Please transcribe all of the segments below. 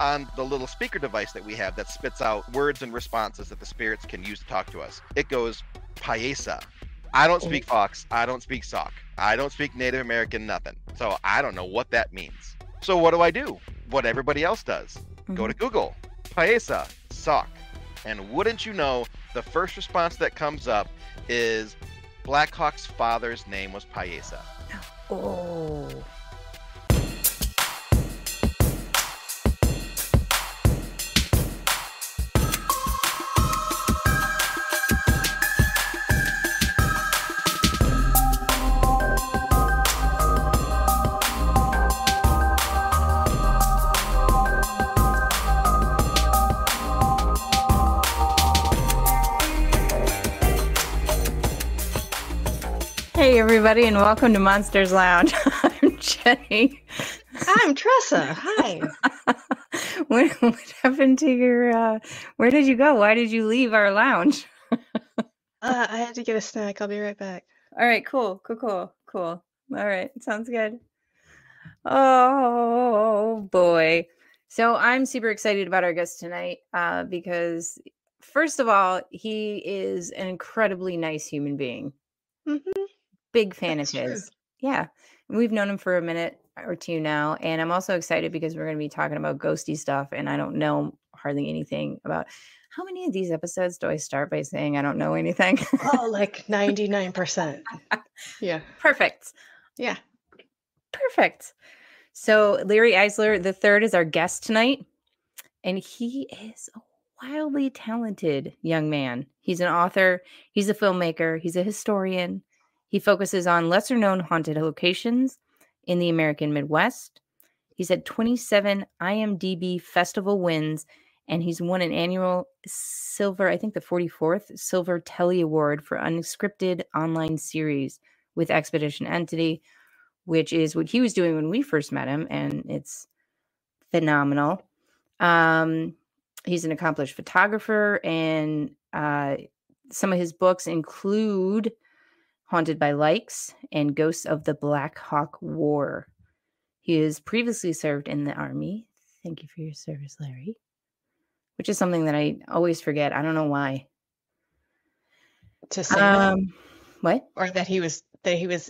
on the little speaker device that we have that spits out words and responses that the spirits can use to talk to us. It goes, Paisa. I don't speak Fox. I don't speak Sauk. I don't speak Native American, nothing. So I don't know what that means. So what do? What everybody else does. Go to Google. Paisa, Sauk. And wouldn't you know, the first response that comes up is Blackhawk's father's name was Paisa. Oh. Hey everybody, and welcome to Monsters Lounge. I'm Jeni. I'm Tressa. Hi. What happened to your? Where did you go? Why did you leave our lounge? I had to get a snack. I'll be right back. All right, cool. All right, sounds good. Oh boy. So I'm super excited about our guest tonight because, first of all, he is an incredibly nice human being. Mm-hmm. Big fan That's of his. true. Yeah. We've known him for a minute or two now. And I'm also excited because we're going to be talking about ghosty stuff. And I don't know hardly anything about. How many of these episodes do I start by saying I don't know anything? Oh, like 99%. Yeah. Perfect. Yeah. Perfect. So Larry Eissler III is our guest tonight. And he is a wildly talented young man. He's an author. He's a filmmaker. He's a historian. He focuses on lesser-known haunted locations in the American Midwest. He's had 27 IMDb festival wins, and he's won an annual silver, I think the 44th, Silver Telly Award for unscripted online series with Expedition Entity, which is what he was doing when we first met him, and it's phenomenal. He's an accomplished photographer, and some of his books include Haunted by Likes and Ghosts of the Black Hawk War. He has previously served in the Army. Thank you for your service, Larry. Which is something that I always forget. I don't know why. To say that? What? Or that he was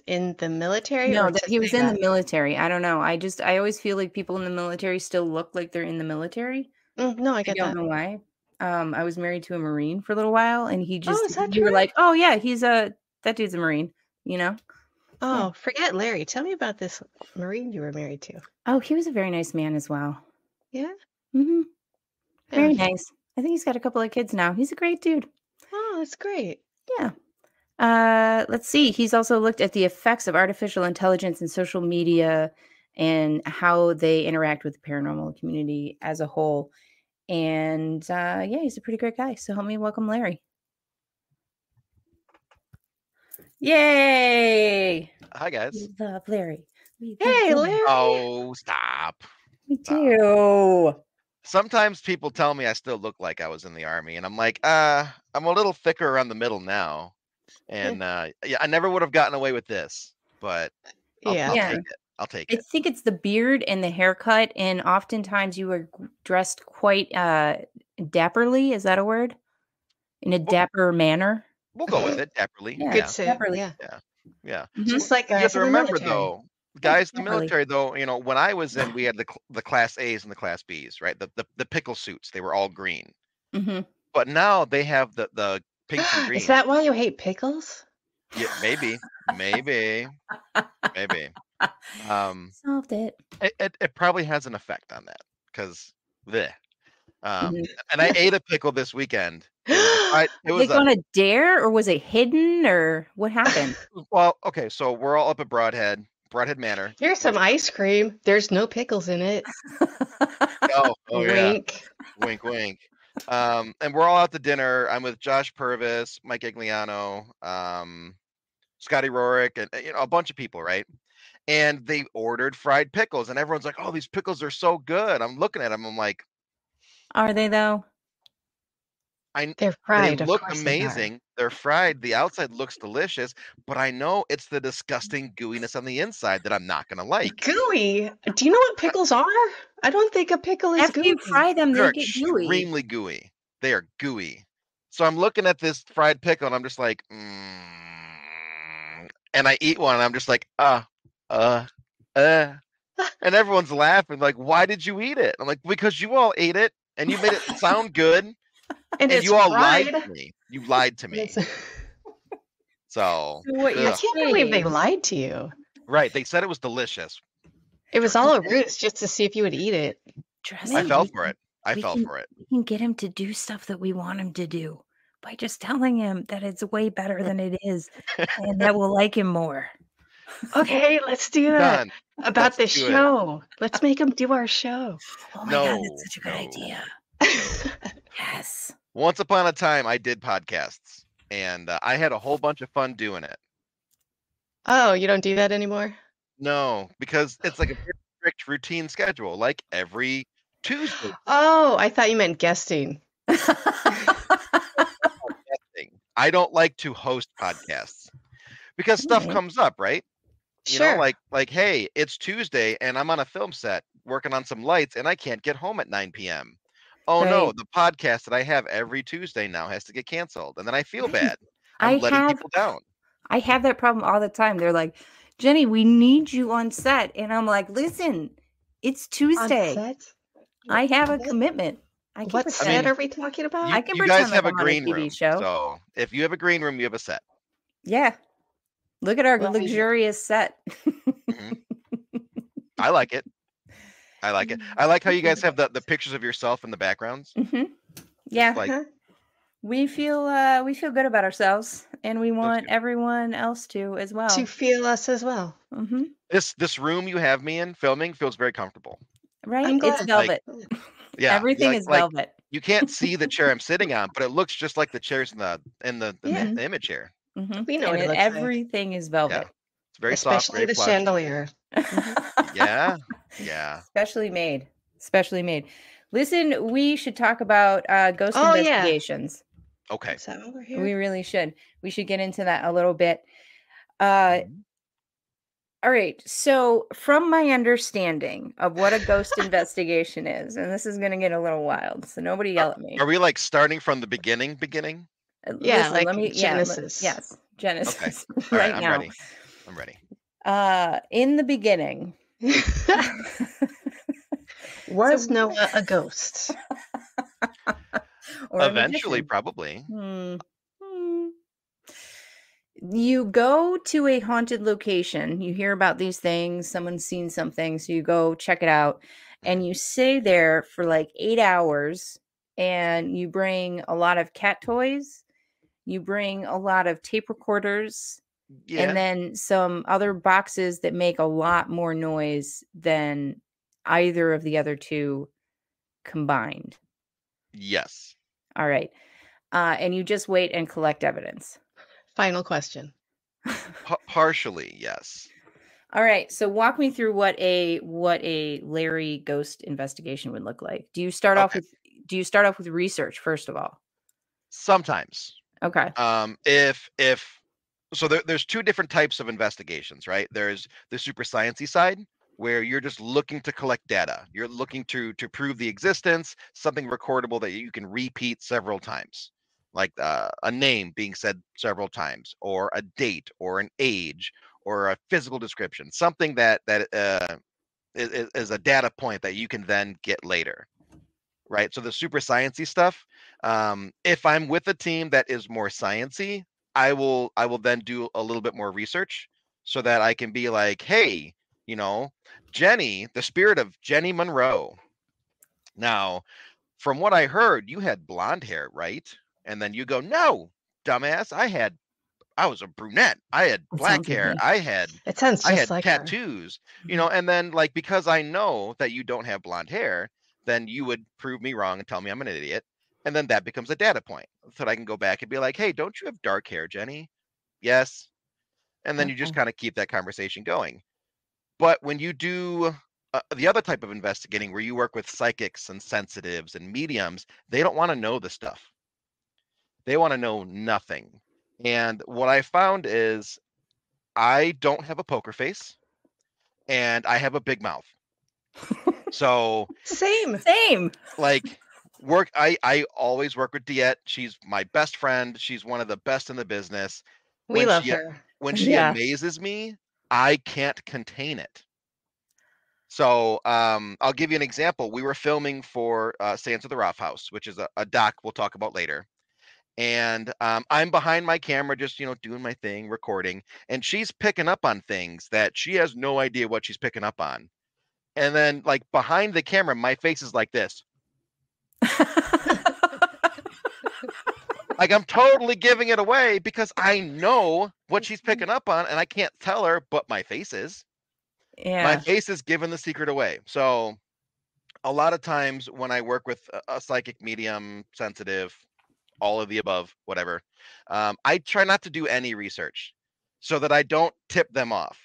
in the military? No, or that he was in the military. I don't know. I always feel like people in the military still look like they're in the military. No, I get that. I don't know why. I was married to a Marine for a little while, and he just is that you were true? like, oh yeah, that dude's a Marine, you know? Oh, forget Larry. Tell me about this Marine you were married to. Oh, he was a very nice man as well. Yeah? Mm-hmm. Very nice. I think he's got a couple of kids now. He's a great dude. Oh, that's great. Yeah. Let's see. He's also looked at the effects of artificial intelligence and social media and how they interact with the paranormal community as a whole. And he's a pretty great guy. So help me welcome Larry. Yay! Hi, guys. We love Larry. Hey, Larry. Oh, stop. We do. Sometimes people tell me I still look like I was in the Army, and I'm like, I'm a little thicker around the middle now. And I never would have gotten away with this, but I'll take it. I'll take it. I think it's the beard and the haircut, and oftentimes you were dressed quite dapperly. Is that a word? In a dapper manner? We'll go with it, dapperly. Yeah, good say. dapperly. Yeah. Just like you have to remember, though, guys in the Dapperly. military, though, you know, when I was in, we had the Class A's and the Class B's, right? The pickle suits, they were all green. Mm-hmm. But now they have the pinks and greens. Is that why you hate pickles? Yeah, maybe. Solved it. It probably has an effect on that because Mm-hmm. and I ate a pickle this weekend. It was on a dare, or was it hidden, or what happened? Well, okay, so we're all up at Broadhead Manor. Here's some ice cream. There's no pickles in it. Oh Wink. Yeah. Wink. And we're all out to dinner. I'm with Josh Purvis, Mike Igliano, Scotty Rorick, and a bunch of people, right? And they ordered fried pickles, and everyone's like, "Oh, these pickles are so good." I'm looking at them. I'm like, Are they though? They're They fried, of look course they are. amazing. They're fried. The outside looks delicious, but I know it's the disgusting gooiness on the inside that I'm not gonna like. Gooey. Do you know what pickles are? I don't think a pickle is After you gooey. fry them, They're they get gooey. extremely gooey. They are gooey. So I'm looking at this fried pickle and I'm just like, and I eat one and I'm just like, uh. And everyone's laughing, like, why did you eat it? I'm like, because you all ate it and you made it sound good And and it's you all lied fried. to me. You lied to me. It's- So, So what you're I can't believe they saying, lied to you. right. They said it was delicious. It was all a ruse just to see if you would eat it. Tressa, I fell we for can- it. I we fell can- for it. We can get him to do stuff that we want him to do by just telling him that it's way better than it is, and that will like him more. Okay, let's do that. Done. About Let's the do it. show. Let's make them do our show. Oh my God, No, that's such a good no. idea. Yes. Once upon a time, I did podcasts, and I had a whole bunch of fun doing it. Oh, you don't do that anymore? No, because it's like a very strict routine schedule, like every Tuesday. Oh, I thought you meant guesting. I don't like to host podcasts because stuff Alright. comes up, right? You Sure. know, like, hey, it's Tuesday and I'm on a film set working on some lights and I can't get home at 9 p.m. Oh no, Right. the podcast that I have every Tuesday now has to get canceled, and then I feel bad. I I'm letting have people down. I have that problem all the time. They're like, Jeni, we need you on set. And I'm like, listen, it's On Tuesday. set? I have a What- commitment. I can What pretend. set are we talking about? I can You guys pretend like have a I'm on a green TV room, show. so if you have a green room, you have a set. Yeah. Look at our Well, we- luxurious set. I like it. I like it. I like how you guys have the pictures of yourself in the backgrounds. Mhm. Yeah. Like, Uh-huh. We feel good about ourselves, and we want do. everyone else to as well. To feel us as well. Hmm. this room you have me in filming feels very comfortable. Right? I'm It's glad. velvet. Yeah, Everything is velvet. you can't see the chair I'm sitting on, but it looks just like the chairs in the Yeah. the image here. Mhm. We know And what it looks like. everything is velvet. It's very soft, Especially very the plush. chandelier. Yeah, yeah. Specially made. Specially made. Listen, we should talk about ghost Oh, yeah. investigations. Okay. Is that why we're here? We really should. We should get into that a little bit. Mm-hmm. All right. So, from my understanding of what a ghost investigation is, and this is going to get a little wild, so nobody yell at me. Are we like starting from the beginning? Yeah, Listen, like let me. Genesis. Yes, Genesis. All right I'm now. ready. I'm ready. In the beginning. Was So- Noah a ghost? Or a Eventually, magician. probably. Hmm. You go to a haunted location, you hear about these things, someone's seen something, so you go check it out, and you stay there for like 8 hours, and you bring a lot of cat toys, you bring a lot of tape recorders, Yeah. and then some other boxes that make a lot more noise than either of the other two combined. Yes. All right. And you just wait and collect evidence. Final question. Partially, yes. All right. So walk me through what a Larry ghost investigation would look like. Do you start off with research first of all? Sometimes. Okay. If so, there's two different types of investigations, right? There's the super sciencey side, where you're just looking to collect data. You're looking to prove the existence, something recordable that you can repeat several times, like a name being said several times, or a date, or an age, or a physical description, something that is a data point that you can then get later, right? So the super sciencey stuff. If I'm with a team that is more sciencey, I will then do a little bit more research so that I can be like, hey, Jeni, the spirit of Jeni Monroe. Now, from what I heard, you had blonde hair, right? And then you go, no, dumbass, I was a brunette. I had That black sounds like hair. me. It sounds I just had like her. tattoos, and then like, because I know that you don't have blonde hair, then you would prove me wrong and tell me I'm an idiot. And then that becomes a data point so that I can go back and be like, hey, don't you have dark hair, Jeni? Yes. And then you just Okay. kind of keep that conversation going. But when you do the other type of investigating where you work with psychics and sensitives and mediums, they don't want to know the stuff. They want to know nothing. And what I found is I don't have a poker face and I have a big mouth. So Same. Same. like I always work with Diet. She's my best friend. She's one of the best in the business. We When love she her. when she Yeah. amazes me, I can't contain it. So I'll give you an example. We were filming for Sands of the Rough House, which is a doc we'll talk about later. And I'm behind my camera, just doing my thing, recording, and she's picking up on things that she has no idea what she's picking up on. And then, like behind the camera, my face is like this. Like I'm totally giving it away because I know what she's picking up on, and I can't tell her, but my face is. My Yeah. face is giving the secret away. So a lot of times when I work with a psychic medium, sensitive, all of the above, whatever, I try not to do any research so that I don't tip them off.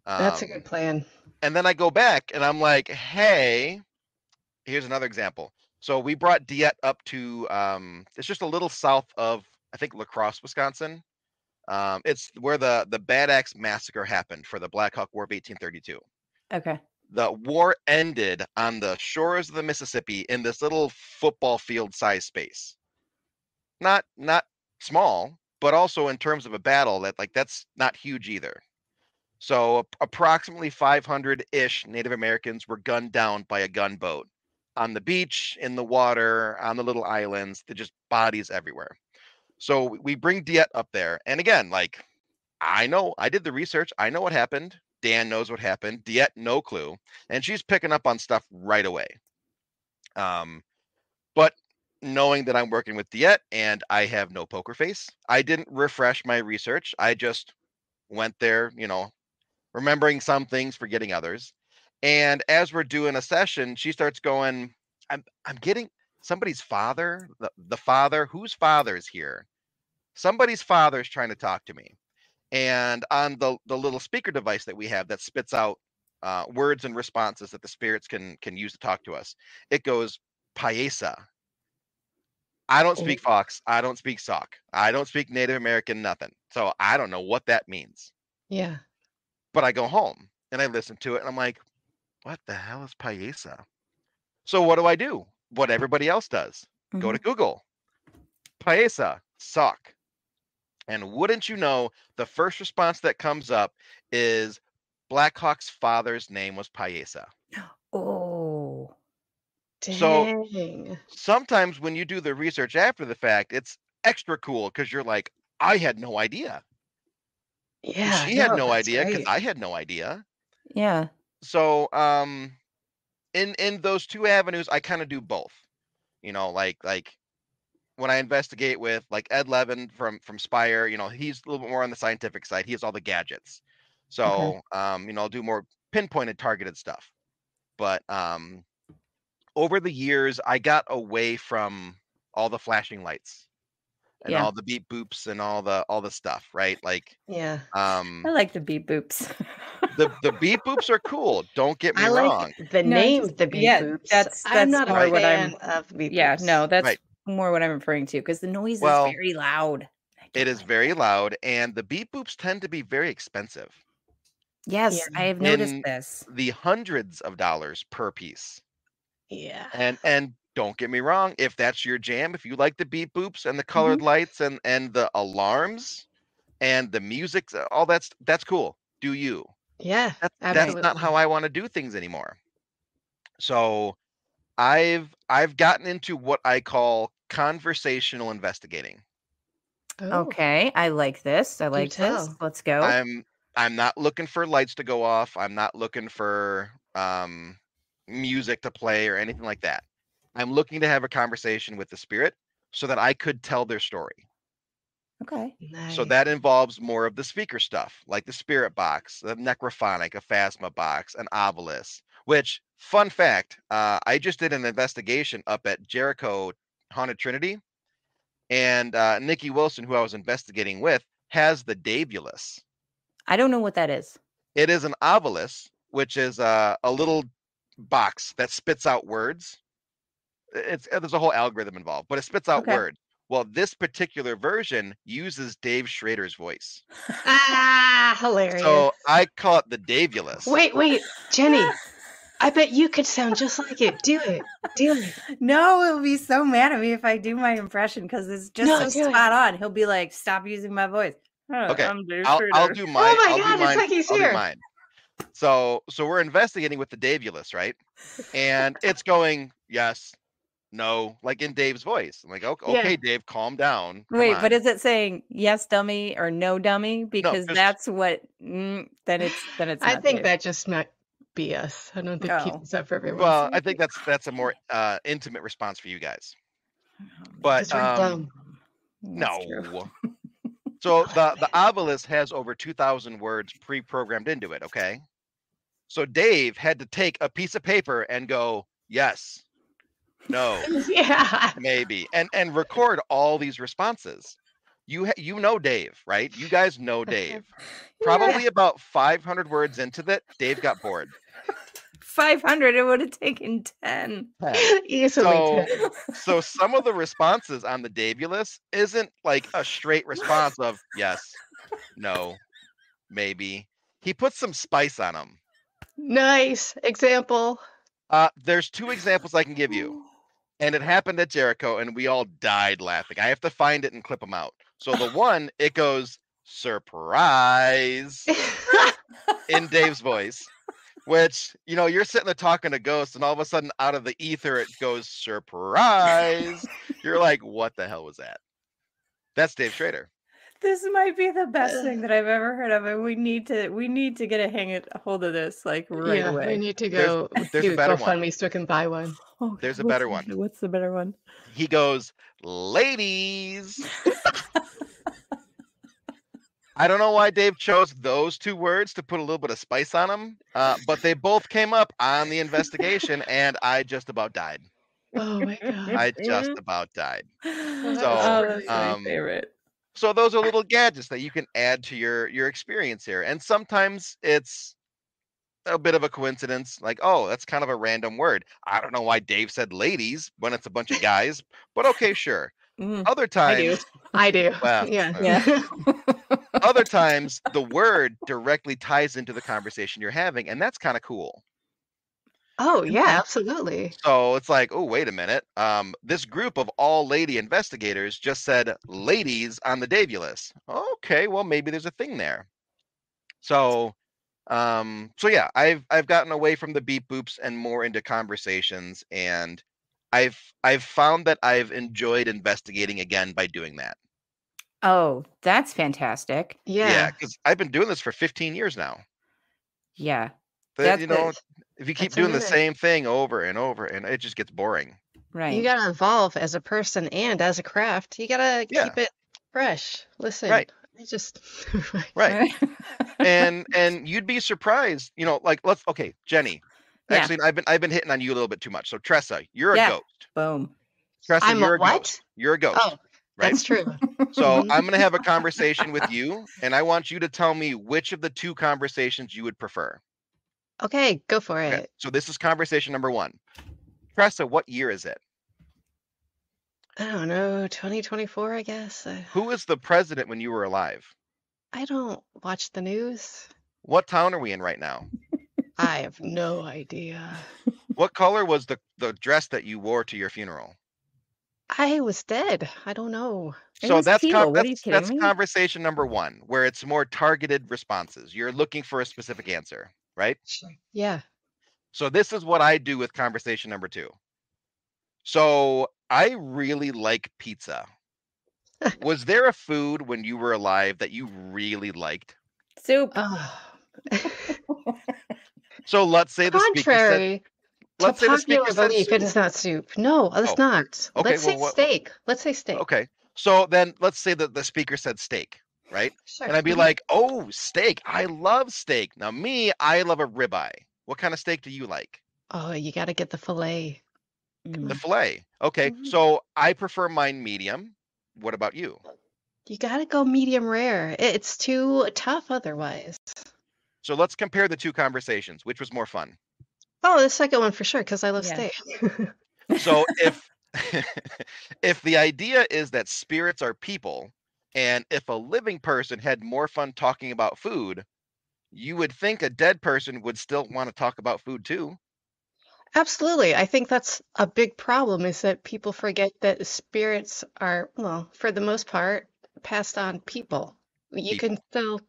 That's a good plan. And then I go back and I'm like, hey, here's another example. So we brought Diet up to, it's just a little south of, I think, La Crosse, Wisconsin. It's where the Bad Axe Massacre happened for the Black Hawk War of 1832. Okay. The war ended on the shores of the Mississippi in this little football field size space. Not small, but also in terms of a battle that's not huge either. So approximately 500-ish Native Americans were gunned down by a gunboat on the beach, in the water, on the little islands. They're just bodies everywhere. So we bring Diet up there, and again, like I know, I did the research. I know what happened. Dan knows what happened. Diet, no clue, and she's picking up on stuff right away. But knowing that I'm working with Diet and I have no poker face, I didn't refresh my research. I just went there, remembering some things, forgetting others. And as we're doing a session, she starts going, I'm getting somebody's father, the father, whose father is here? Somebody's father is trying to talk to me. And on the little speaker device that we have that spits out words and responses that the spirits can use to talk to us, it goes Paesa. I don't speak Fox. I don't speak Sauk. I don't speak Native American, nothing. So I don't know what that means. Yeah. But I go home and I listen to it and I'm like, what the hell is Paesa? So what do? What everybody else does. Go to Google. Paesa, Sauk. And wouldn't you know, the first response that comes up is Blackhawk's father's name was Paesa. Oh. So Dang. sometimes when you do the research after the fact, it's extra cool because you're like, I had no idea. And Yeah, she had no, no that's idea because great. I had no idea. Yeah. So in those two avenues, I kind of do both. Like when I investigate with like Ed Levin from Spire, he's a little bit more on the scientific side. He has all the gadgets. Okay. So I'll do more pinpointed targeted stuff. But over the years, I got away from all the flashing lights and Yeah. all the beep boops and all the stuff, right? Like Yeah. I like the beep boops. the beep boops are cool. Don't get me I wrong. like the No, name just the beep yeah, boops. that's I'm not a more Right. what fan I'm of beep yeah, boops. no, that's Right. more what I'm referring to because the noise is Well, very loud. I it don't is like very that. loud, and the beep boops tend to be very expensive, Yes, I Yeah. have noticed in this. the hundreds of dollars per piece. Yeah. And don't get me wrong, if that's your jam, if you like the beep boops and the colored Mhm. lights and the alarms and the music, all that's cool. Do you? Yeah, That's Right. not how absolutely. I want to do things anymore. So I've gotten into what I call conversational investigating. Oh, Okay, I like this. I do like this. tell. Let's go. I'm not looking for lights to go off. I'm not looking for music to play or anything like that. I'm looking to have a conversation with the spirit so that I could tell their story. Okay. So Nice. that involves more of the speaker stuff, like the spirit box, the necrophonic, a phasma box, an obelisk. Which, fun fact, I just did an investigation up at Jericho Haunted Trinity, and Nikki Wilson, who I was investigating with, has the Davulus. I don't know what that is. It is an obelisk, which is a little box that spits out words. There's a whole algorithm involved, but it spits out Okay. words. Well, this particular version uses Dave Schrader's voice. Hilarious. So I call it the Davulus. Wait, Jeni. I bet you could sound just like it. Do it. No, he'll be so mad at me if I do my impression because it's just so do it. spot on. He'll be like, "Stop using my voice." Okay, I'm Dave I'll Schrader. do mine. Oh my I'll God, do mine. it's like he's I'll here. do mine. So we're investigating with the Davulus, right? And it's going yes, no, like in Dave's voice. I'm like, okay, Yeah. Dave, calm down. Come Wait, on. but is it saying yes, dummy, or no, dummy? Because just- that's what. Then it's. I not think Dave. that just might be us. I don't think Oh. keep this up for everyone. Well, I think that's a more intimate response for you guys. But 'Cause we're dumb. That's true. no. So the obelisk has over 2,000 words pre-programmed into it, okay? So Dave had to take a piece of paper and go, yes, no, Yeah. maybe, and record all these responses. You know Dave, right? You guys know Dave. Probably about 500 words into that, Dave got bored. 500, it would have taken 10. Easily. So some of the responses on the Davulus isn't like a straight response of yes, no, maybe. He puts some spice on them. Nice example. There's 2 examples I can give you. And it happened at Jericho, and we all died laughing. I have to find it and clip them out. So the one, it goes, surprise, in Dave's voice. Which, you're sitting there talking to ghosts, and all of a sudden, out of the ether, it goes, surprise. You're like, what the hell was that? That's Dave Schrader. This might be the best thing that I've ever heard of, and we need to get a hold of this right away. We need to go there's do a better GoFundMe so we can buy one. Oh, there's a better one. What's the better one? He goes, ladies. I don't know why Dave chose those 2 words to put a little bit of spice on them, but they both came up on the investigation, and I just about died. Oh my God. I just about died. That's my favorite. So those are little gadgets that you can add to your experience here. And sometimes it's a bit of a coincidence, like, oh, that's kind of a random word. I don't know why Dave said ladies when it's a bunch of guys, but okay, sure. Other times, I do. Well, yeah. Other times, the word directly ties into the conversation you're having, and that's kind of cool. Oh yeah, absolutely. So it's like, oh, wait a minute. This group of all lady investigators just said ladies on the Davulus. Okay, well, maybe there's a thing there. So yeah, I've gotten away from the beep boops and more into conversations, and I've found that I've enjoyed investigating again by doing that. Oh, that's fantastic. Yeah, because I've been doing this for 15 years now. Yeah. If you keep doing the same thing over and over, and it just gets boring. Right. You gotta evolve as a person and as a craft. You gotta keep it fresh. Listen, right. It's just right. and you'd be surprised, okay, Jeni. Actually, I've been hitting on you a little bit too much. So Tressa, you're a ghost. Boom. Tressa, I'm you're a what? Ghost. You're a ghost. Oh, right? That's true. So I'm gonna have a conversation with you, and I want you to tell me which of the 2 conversations you would prefer. Okay, go for it. Okay, so this is conversation number 1. Tressa, what year is it? I don't know, 2024, I guess. Who was the president when you were alive? I don't watch the news. What town are we in right now? I have no idea. What color was the dress that you wore to your funeral? I was dead. I don't know. So that's conversation number 1, where it's more targeted responses. You're looking for a specific answer, right? Sure. Yeah. So this is what I do with conversation number 2. So I really like pizza. Was there a food when you were alive that you really liked? Soup. So let's say the speaker said, let's say the speaker said soup. It is not soup. No, it's not. Okay, let's say steak. Let's say steak. Okay. So then let's say that the speaker said steak, right? Sure. And I'd be like, oh, steak. I love steak. Now I love a ribeye. What kind of steak do you like? Oh, you got to get the filet. The filet. Okay. So I prefer mine medium. What about you? You got to go medium rare. It's too tough otherwise. So let's compare the 2 conversations. Which was more fun? Oh, the second one for sure, because I love steak. So if the idea is that spirits are people, and if a living person had more fun talking about food, you would think a dead person would still want to talk about food too. Absolutely. I think that's a big problem is that people forget that spirits are, well, for the most part, passed on people. You can People. still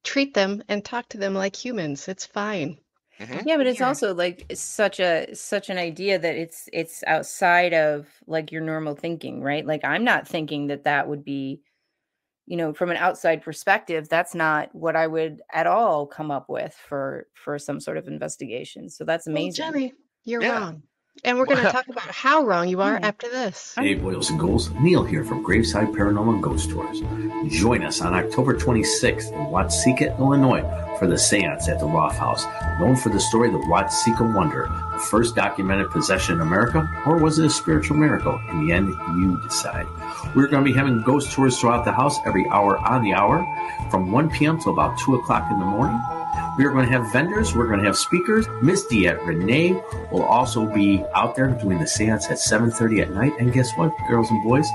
treat them and talk to them like humans. It's fine. Hmm. Don't Yeah, but be it's weird. also like such an idea that it's outside of like your normal thinking, right? Like I'm not thinking that that would be, from an outside perspective, that's not what I would at all come up with for some sort of investigation. So that's Well, amazing. Jenny, you're Yeah. wrong. And we're going to talk about how wrong you are Okay. after this. Hey, boils and ghouls. Neil here from Graveside Paranormal and Ghost Tours. Join us on October 26th in Watseka, Illinois for the seance at the Roth House, known for the story The Watseka Wonder, the first documented possession in America, or was it a spiritual miracle? In the end, you decide. We're going to be having ghost tours throughout the house every hour on the hour from 1 p.m. to about 2 o'clock in the morning. We are going to have vendors. We're going to have speakers. Miss Diet Renee will also be out there doing the seance at 7:30 at night. And guess what, girls and boys?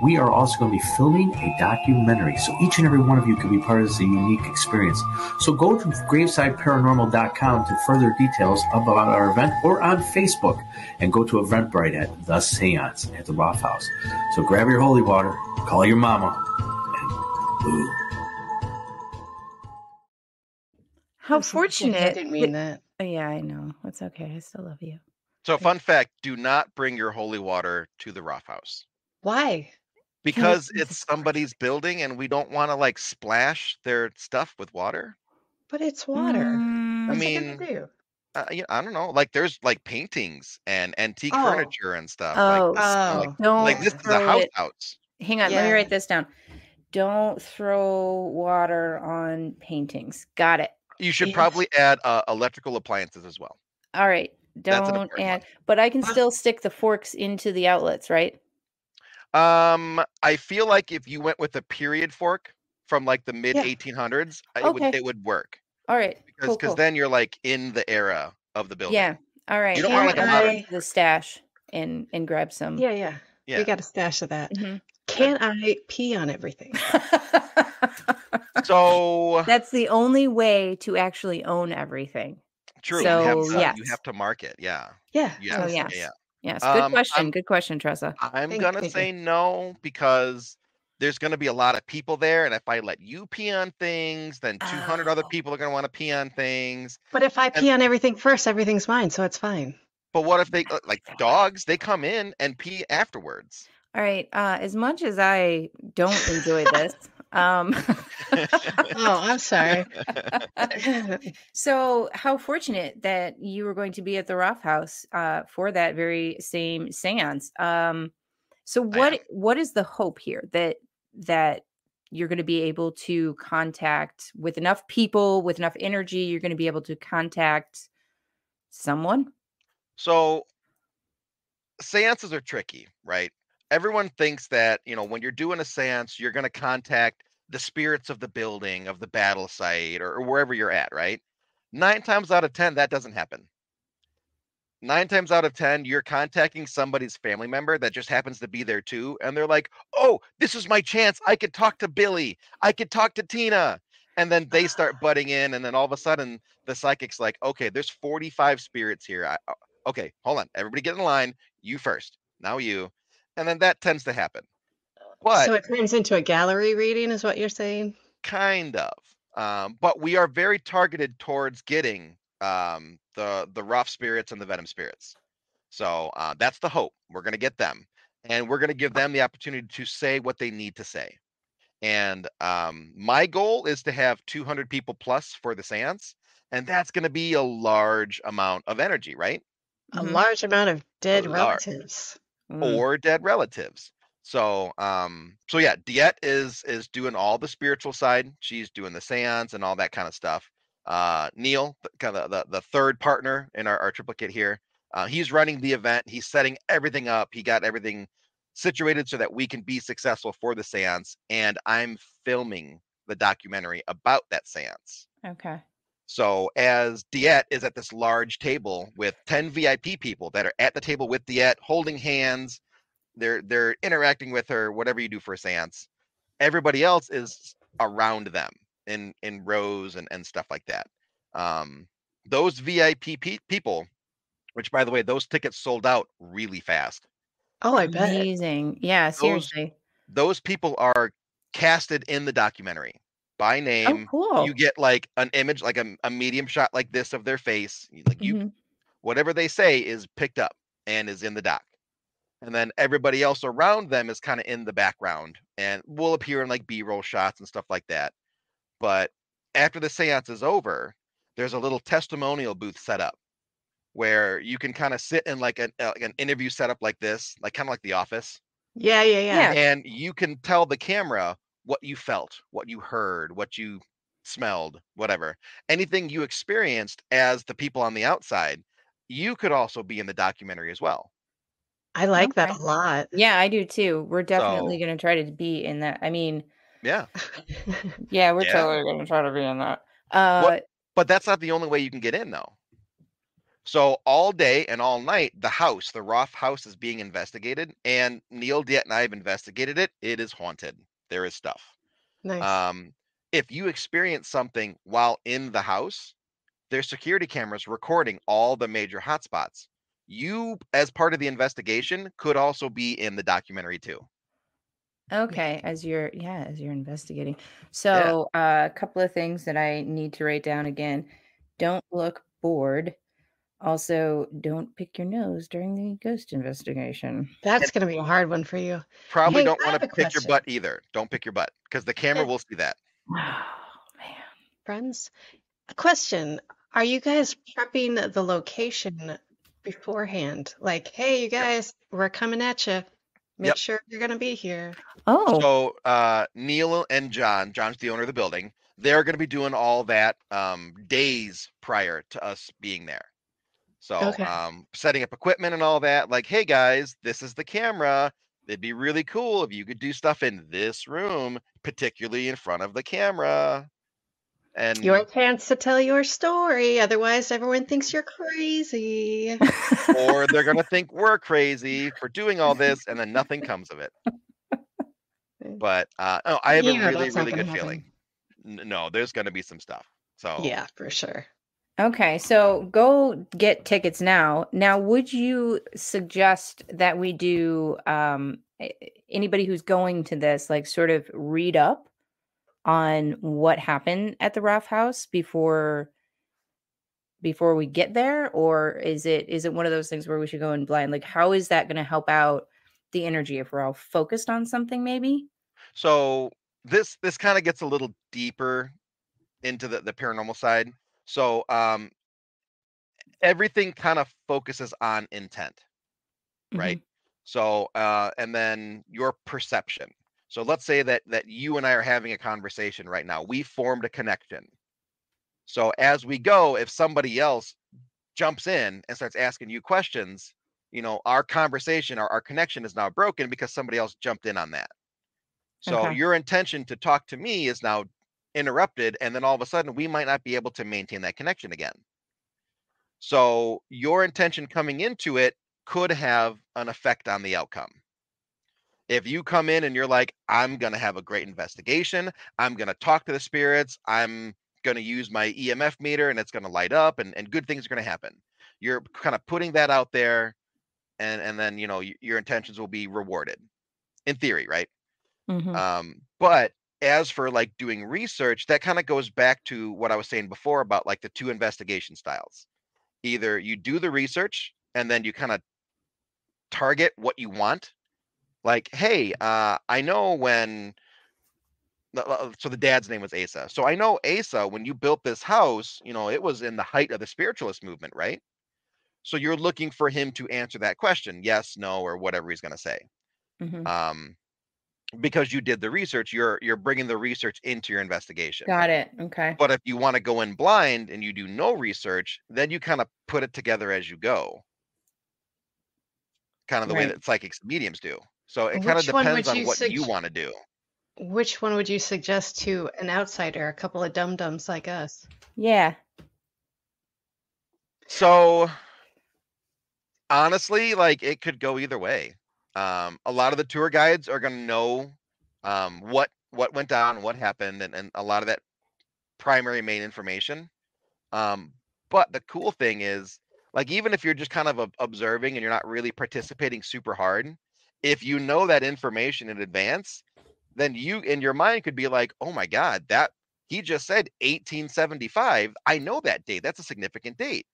We are also going to be filming a documentary. So each and every one of you can be part of this unique experience. So go to gravesideparanormal.com to further details about our event, or on Facebook and go to Eventbrite at The Seance at the Roth House. So grab your holy water, call your mama, and boo. How I'm sorry, Jenny, I fortunate. didn't mean that. Yeah, I know. It's okay. I still love you. So, fun fact: do not bring your holy water to the Roth House Why? because it's somebody's building, and we don't want to like splash their stuff with water. But it's water. I What's it mean, going to do? I don't know. Like, there's like paintings and antique Oh. furniture and stuff. Like, Oh, like, don't like this is a throw house it. house. Hang on, let me Yeah. write this down. Don't throw water on paintings. Got it. You should Yes. probably add electrical appliances as well. All right. That's an Don't important add, but I can Huh? still stick the forks into the outlets, right? I feel like if you went with a period fork from like the mid Yeah. 1800s, Okay. it would work All right. because Cool. then you're like in the era of the building. Yeah. All right. You don't want like a Can modern. I- the stash and grab some. Yeah. Yeah. We got a stash of that. Mhm. Can I pee on everything? So That's the only way to actually own everything. true. So, you yes. have to mark it. Yeah. Yeah. Yeah. So, makes yes. sense. Yeah. Yes. Um, Good question, Tressa. I'm Thank gonna you. say no because there's gonna be a lot of people there, and if I let you pee on things, then 200 other Oh. people are gonna want to pee on things. But if I pee on everything first, everything's mine, so it's fine. But what if they like dogs? They come in and pee afterwards. All right. As much as I don't enjoy this, Oh, I'm sorry. so how fortunate that you were going to be at the Roth House for that very same seance. So what is the hope here that you're going to be able to contact with enough people, with enough energy, you're going to be able to contact someone? So seances are tricky, right? Everyone thinks that, when you're doing a seance, you're going to contact the spirits of the building, of the battle site, or wherever you're at, right? 9 times out of 10, that doesn't happen. 9 times out of 10, you're contacting somebody's family member that just happens to be there too. And they're like, oh, this is my chance. I could talk to Billy. I could talk to Tina. And then they start butting in. And then all of a sudden, the psychic's like, okay, there's 45 spirits here. Okay, hold on. Everybody get in line. You first. Now you. And then that tends to happen. But So it turns into a gallery reading, is what you're saying? kind of. But we are very targeted towards getting the rough spirits and the venom spirits. So that's the hope. We're going to get them, and we're going to give them the opportunity to say what they need to say. And my goal is to have 200 people plus for the seance, and that's going to be a large amount of energy, right? A Mhm. large amount of dead large. relatives. Or dead relatives. So yeah, Diet is doing all the spiritual side. She's doing the seance and all that kind of stuff. Neil, kind of the third partner in our triplicate here, he's running the event. He's setting everything up. He got everything situated so that we can be successful for the seance. And I'm filming the documentary about that seance. Okay. So as Diet is at this large table with 10 VIP people that are at the table with Diet, holding hands, they're interacting with her, whatever you do for a seance. Everybody else is around them in rows and stuff like that. Those VIP people, which by the way, those tickets sold out really fast. Oh, I bet. Amazing. Yeah, Those seriously. those people are casted in the documentary by Oh, name. cool. You get like an image, like a medium shot like this of their face. Like Mhm. whatever they say is picked up and is in the doc. And then everybody else around them is kind of in the background and will appear in like B-roll shots and stuff like that. But after the seance is over, there's a little testimonial booth set up where you can kind of sit in like an interview setup like this, like kind of like The Office, Yeah, yeah, yeah. Yeah. and you can tell the camera what you felt, what you heard, what you smelled, whatever. Anything you experienced as the people on the outside, you could also be in the documentary as well. I like that Okay. a lot. Yeah, I do too. We're definitely So, gonna try to be in that. I mean, yeah. yeah, we're Yeah. totally gonna try to be in that. But that's not the only way you can get in though. So all day and all night, the Roth house is being investigated, and Neil, Diet, and I have investigated it. It is haunted. There is stuff. Nice. If you experience something while in the house, there's security cameras recording all the major hotspots. You, as part of the investigation, could also be in the documentary too. Okay, as you're investigating. Yeah. So, a couple of things that I need to write down again. Don't look bored. Also, don't pick your nose during the ghost investigation. That's And going to be a hard one for you. probably Hey, don't I want have to a pick your question. butt either. Don't pick your butt because the camera Yeah. will see that. Oh, man. Friends, a question. Are you guys prepping the location beforehand? Like, hey, you guys, we're coming at you. Make Yep. sure you're going to be here. Oh, So Neil and John's the owner of the building. They're going to be doing all that days prior to us being there. So Okay. setting up equipment and all that. Like, hey guys, this is the camera. It'd be really cool if you could do stuff in this room, particularly in front of the camera. And Your chance to tell your story. Otherwise, everyone thinks you're crazy. or they're gonna think we're crazy for doing all this, and then nothing comes of it. But no, I have a really, That's not really gonna good happen. feeling. No, there's gonna be some stuff. So Yeah, for sure. okay. So go get tickets now. Now, would you suggest that we do anybody who's going to this, like, sort of read up on what happened at the Rough House before we get there, or is it one of those things where we should go in blind? Like, how is that going to help out the energy if we're all focused on something, maybe? So this kind of gets a little deeper into the paranormal side. So everything kind of focuses on intent, right? Mhm. So and then your perception. So let's say that you and I are having a conversation right now. We formed a connection. So as we go, if somebody else jumps in and starts asking you questions, our conversation, our connection is now broken because somebody else jumped in on that. So Okay. your intention to talk to me is now interrupted, and then all of a sudden we might not be able to maintain that connection again. So your intention coming into it could have an effect on the outcome. If you come in and you're like, I'm going to have a great investigation, I'm going to talk to the spirits, I'm going to use my EMF meter and it's going to light up and good things are going to happen. You're kind of putting that out there, and then your intentions will be rewarded in theory, right? Mhm. But as for like doing research, that kind of goes back to what I was saying before about like the two investigation styles. Either you do the research and then you kind of target what you want. Like, hey, I know when. So the dad's name was Asa. So I know Asa, when you built this house, it was in the height of the spiritualist movement, right? So you're looking for him to answer that question, yes, no, or whatever he's going to say. Mhm. Because you did the research, you're bringing the research into your investigation. Got it. Okay. But if you want to go in blind and you do no research, then you kind of put it together as you go. Kind of the way Right. that psychics and mediums do. So it kind of Which one depends would on you what you want to do. Which one would you suggest to an outsider, a couple of dum-dums like us? Yeah. So honestly, like it could go either way. A lot of the tour guides are going to know what went down, what happened, and a lot of that primary main information. But the cool thing is, like, even if you're just kind of observing and you're not really participating super hard, if you know that information in advance, then you in your mind could be like, oh my God, that he just said 1875. I know that date. That's a significant date.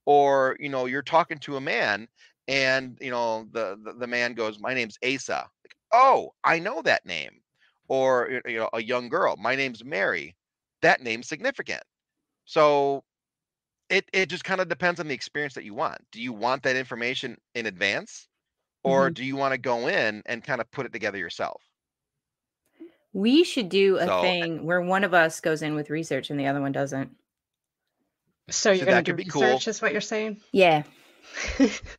Or, you're talking to a man and, the man goes, my name's Asa. Like, oh, I know that name. Or, a young girl, my name's Mary. That name's significant. So it just kind of depends on the experience that you want. Do you want that information in advance? Or do you want to go in and kind of put it together yourself? We should do a So thing where one of us goes in with research and the other one doesn't. So you're going that to could do be cool. research, is what you're saying? Yeah.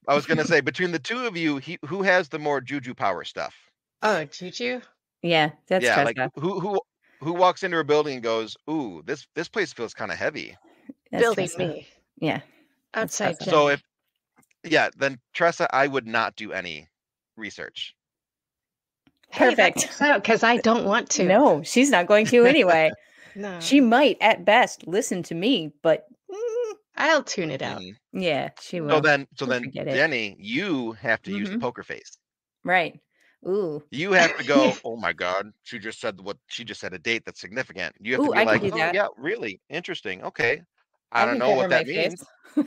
I was gonna say, between the two of you, who has the more juju power stuff? Oh, Juju? Yeah, that's Yeah, Tressa. like who walks into a building and goes, ooh, this place feels kind of heavy. That's Building Tressa. me. Yeah. that's Outside Tressa. So Jeni. then Tressa, I would not do any research. Hey, that Perfect. works out because I don't want to. No, she's not going to anyway. No. She might, at best, listen to me, but I'll tune it out. Mhm. yeah, she will. So then She'll forget it. Jeni, you have to use the Mhm. poker face. Right. Ooh. You have to go, oh my God, she just said a date that's significant. You have to Ooh, be I like, can do oh that. yeah, really interesting. Okay. I don't can know cover what my that means. face.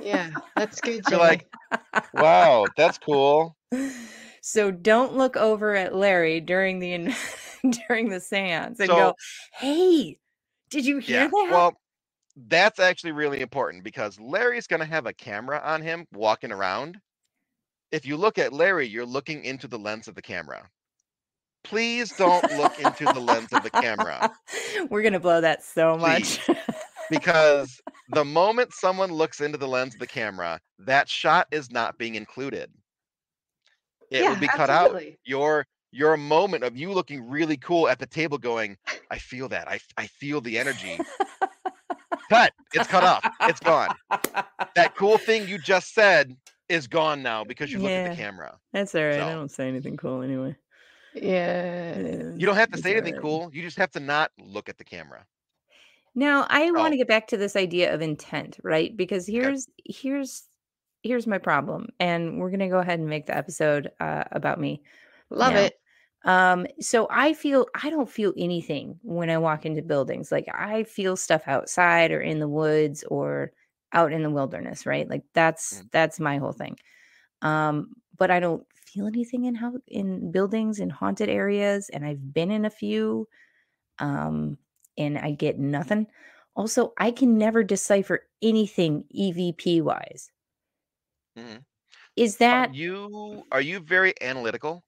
Yeah, that's good, You're Jeni. like, wow, that's cool. So don't look over at Larry during the during the seance and So- go, "Hey, did you hear that?" Well, that's actually really important because Larry's going to have a camera on him walking around. If you look at Larry, you're looking into the lens of the camera. Please don't look into the lens of the camera, We're gonna blow that so much. because the moment someone looks into the lens of the camera, that shot is not being included. It will Yeah, be cut out. absolutely. Your moment of you looking really cool at the table going, I feel that. I feel the energy. Cut. It's cut off. It's gone. That cool thing you just said is gone now because you looked at the camera. That's all right. So- I don't say anything cool anyway. Yeah. You don't have to It's say all anything right. cool. You just have to not look at the camera. Now, I want Oh. to get back to this idea of intent, right? Because Okay. here's my problem, and we're gonna go ahead and make the episode about me. Love now. it. So I don't feel anything when I walk into buildings. Like I feel stuff outside or in the woods or out in the wilderness, right? Like that's my whole thing. But I don't feel anything in buildings in haunted areas, and I've been in a few. And I get nothing. Also, I can never decipher anything EVP wise. Mhm. Is that Are you very analytical?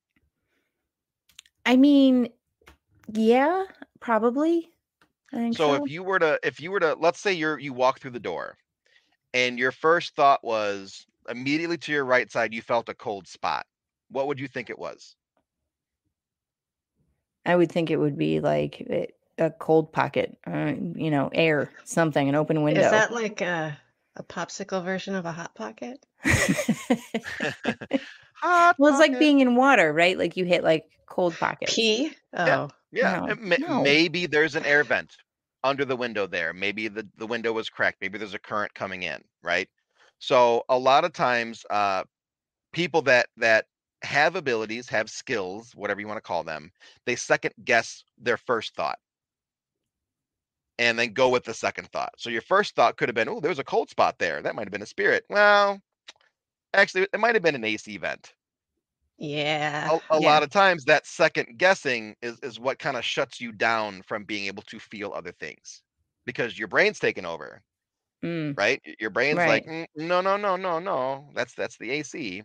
I mean, yeah, probably. I think So so. if you were to let's say you walk through the door and your first thought was immediately to your right side you felt a cold spot. What would you think it was? I would think it would be like a cold pocket, air, something, an open window. Is that like a popsicle version of a Hot Pocket? Hot Well, it's like pocket. being in water, right? Like you hit like cold pockets. Pee? Oh. Yeah, No, it no. maybe there's an air vent under the window there. Maybe the window was cracked. Maybe there's a current coming in, right? So a lot of times, people that have abilities, have skills, whatever you want to call them, they second guess their first thought and then go with the second thought. So your first thought could have been, oh, there's a cold spot there. That might have been a spirit. Well, actually, it might have been an AC vent. Yeah. A Yeah. lot of times that second guessing is what kind of shuts you down from being able to feel other things because your brain's taken over, Mm, right? Your brain's right. like, no, that's the AC.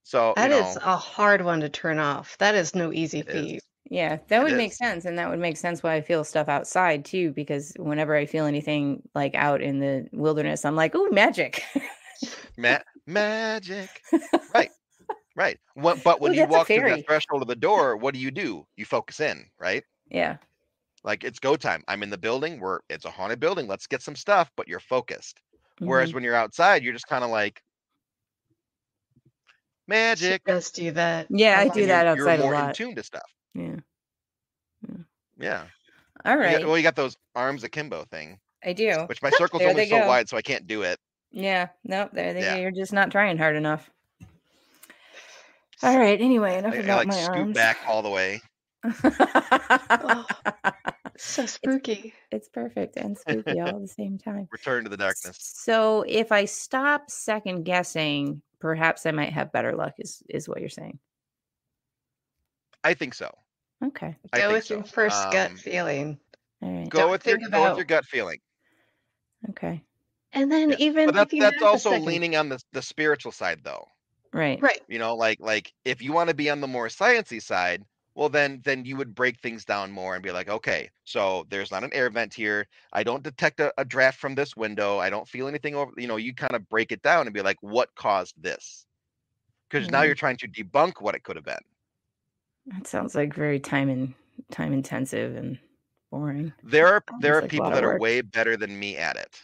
So That is a hard one to turn off. That is no easy it is. feat. Yeah, that It would make is. sense, and that would make sense why I feel stuff outside too, because whenever I feel anything like out in the wilderness, I'm like, "Ooh, magic!" Magic, right? Right. But when Ooh, you that's a walk through that fairy. threshold of the door, what do? You focus in, right? Yeah, Like it's go time. I'm in the building where it's a haunted building. Let's get some stuff, but you're focused. Whereas Mhm. when you're outside, you're just kind of like, magic. She does do that. Yeah, I love do it. that You're outside a more in lot. tune to stuff. Yeah. Yeah. All right. You got those arms akimbo thing, I do. which my circle's There only they so go. wide, so I can't do it. Yeah. Nope. There they go. Yeah. You're just not trying hard enough. All right. Anyway, enough I about like my scoot arms. back all the way. Oh, so spooky. It's perfect and spooky all at the same time. Return to the darkness. So if I stop second guessing, perhaps I might have better luck, is what you're saying. I think so. Okay. I Go think with so. your first gut feeling. All right. Go with your think about- gut feeling. Okay. And then Yeah. even But if you that's have a also second- leaning on the spiritual side, though. Right. Right. You know, like if you want to be on the more sciencey side, well, then you would break things down more and be like, okay, so there's not an air vent here. I don't detect a draft from this window. I don't feel anything over. You know, you kind of break it down and be like, what caused this? Because now Mm. you're trying to debunk what it could have been. That sounds like very time intensive and boring. There are like a people lot of that are work. way better than me at it.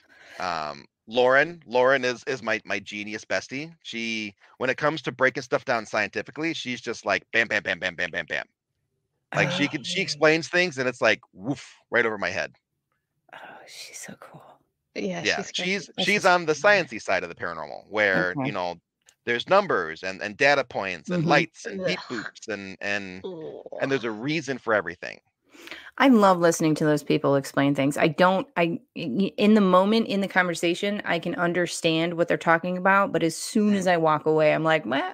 Lauren is my genius bestie. She, when it comes to breaking stuff down scientifically, she's just like bam, bam, bam, bam, bam, bam, bam. Like she explains things and it's like woof right over my head. Oh, she's so cool. Yeah, Yeah, she's she's on the sciencey side of the paranormal, where Okay. you know there's numbers and data points and Mhm. lights and beep Ugh. boops and there's a reason for everything. I love listening to those people explain things. In the moment in the conversation, I can understand what they're talking about, but as soon as I walk away, I'm like, well,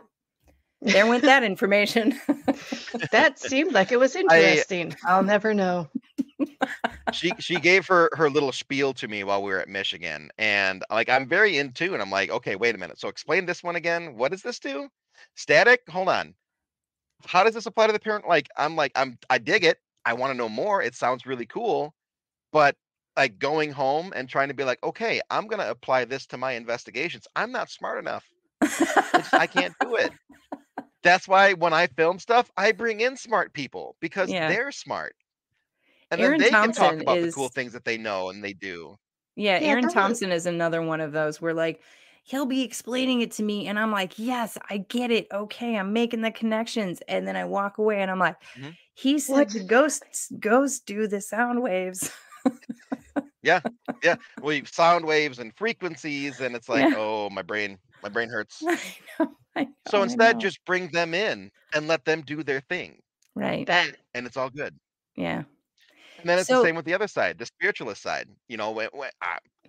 there went that information. That seemed like it was interesting. I'll never know. She gave her little spiel to me while we were at Michigan, and like I'm very in tune. I'm like, okay, wait a minute. So explain this one again. What does this do? Static? Hold on. How does this apply to the parent? I dig it. I want to know more. It sounds really cool. But like going home and trying to be like, okay, I'm gonna apply this to my investigations. I'm not smart enough. I can't do it. That's why when I film stuff, I bring in smart people because Yeah. they're smart. And Aaron then they can talk Thompson about the is- cool things that they know and they do. Yeah, Yeah, Aaron that was- Thompson is another one of those where like he'll be explaining it to me and I'm like, yes, I get it. Okay, I'm making the connections. And then I walk away and I'm like, Mhm. he said What? the ghosts do the sound waves. Yeah. We sound waves and frequencies, and it's like, Yeah. oh, my brain hurts. I know, So I instead, know. just bring them in and let them do their thing, Right. That and it's all good. Yeah. And then it's So- the same with the other side, the spiritualist side. You know, when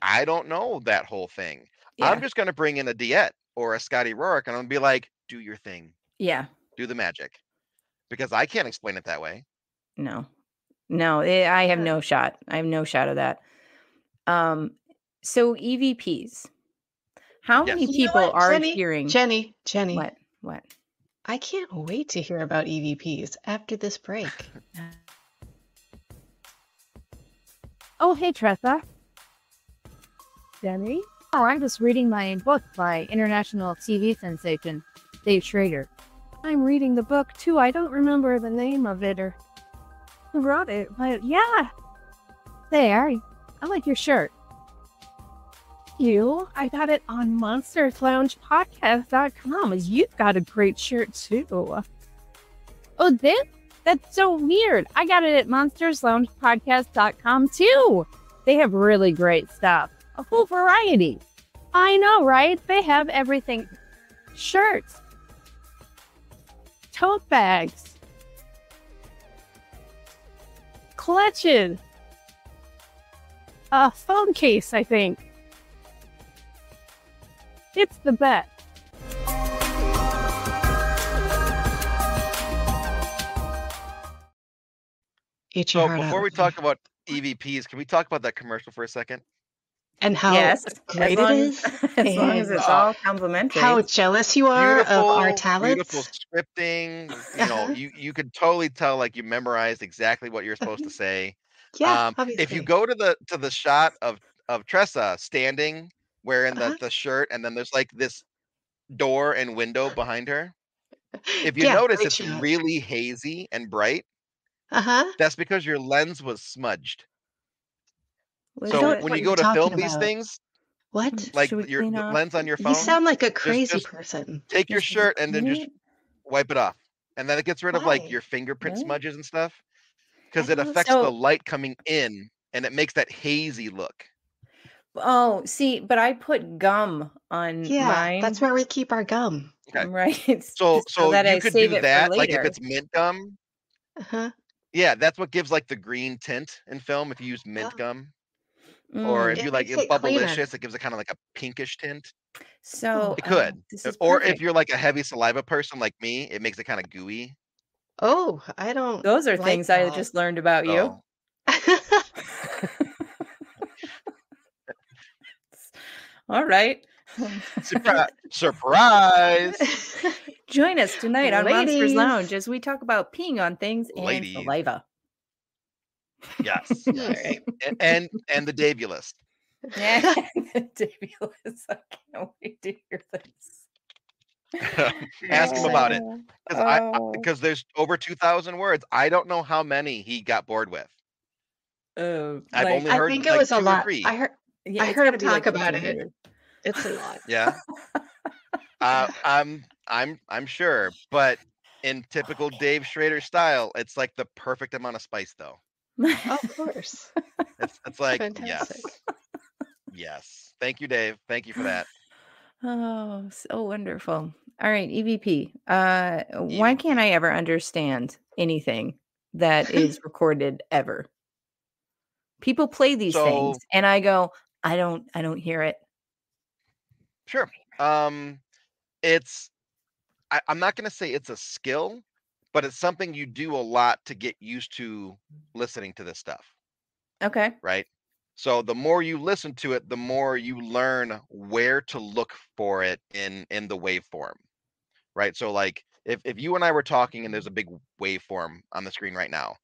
I don't know that whole thing. Yeah. I'm just going to bring in a Diet or a Scotty Rourke, and I'm going to be like, do your thing, Yeah. do the magic, because I can't explain it that way. No, I have no shot. I have no shot of that. So EVPs. How Yes. many You know people what, are Jeni? hearing? Jeni. What? I can't wait to hear about EVPs after this break. Oh, hey, Tressa. Jeni? Oh, I'm just reading my book by international TV sensation, Dave Schrader. I'm reading the book, too. I don't remember the name of it or who wrote it, but yeah. There. I like your shirt. You? I got it on monstersloungepodcast.com. You've got a great shirt, too. Oh, that's so weird. I got it at monstersloungepodcast.com, too. They have really great stuff. A whole variety. I know, right? They have everything. Shirts. Tote bags. Clutches. A phone case, I think. It's the best. Eat your So heart before out. we talk about EVPs, can we talk about that commercial for a second? And how Yes, great as long it as, is. as long as and it's all complimentary. how jealous you are of our talents. Beautiful scripting. You know, you could totally tell like you memorized exactly what you're supposed to say. Yeah, If obviously. you go to the shot of Tressa standing wearing Uh-huh. the shirt, and then there's like this door and window behind her. If you Yeah, notice, great it's shot. really hazy and bright. Uh-huh. That's because your lens was smudged. Was So it- when what you you're go to film talking these about. things, What? Like Should we your clean off? lens on your You phone. sound like a crazy just person. take your Just shirt and then clean just it? wipe it off, and then it gets rid of like Why? your fingerprint Really? smudges and stuff I because it don't. affects the So, light coming in, and it makes that hazy look. oh, see, but I put gum on Yeah, that's mine, where we keep our gum. Okay, right? It's so just so that you I could save do it for that. Like if later. it's mint gum, Uh-huh. yeah, that's what gives like the green tint in film. If you use mint Oh, gum, or if Mm. you it like makes it cleaner. Bubblicious, it gives it kind of like a pinkish tint. So, It could. this is Or if perfect. you're like a heavy saliva person like me, it makes it kind of gooey. Oh, I don't Those are like things I that. just learned about you. So All right. surprise, Join us tonight on Monsters Ladies. Lounge as we talk about peeing on things and ladies. saliva. Yes, All yes, right. and the Davulus. Yeah, Davulus. I can't wait to hear this. Ask him about it Oh. because there's over 2,000 words. I don't know how many he got bored with. I've Like, only I heard think it like was a 2 or lot. 3. yeah, I it's heard gotta him be like talk about it. 1,500. It's a lot. Yeah. I'm sure, but in typical Dave Schrader style, it's like the perfect amount of spice, though. Of course. It's like Fantastic. yes. Thank you, Dave. Thank you for that. Oh, so wonderful. All right, EVP. Why can't I ever understand anything that is recorded ever? People play these things, So and I go, I don't hear it. sure. It's I'm not gonna say it's a skill, but it's something you do a lot to get used to listening to this stuff, Okay. right? So the more you listen to it, the more you learn where to look for it in the waveform, right? So like if you and I were talking and there's a big waveform on the screen right now,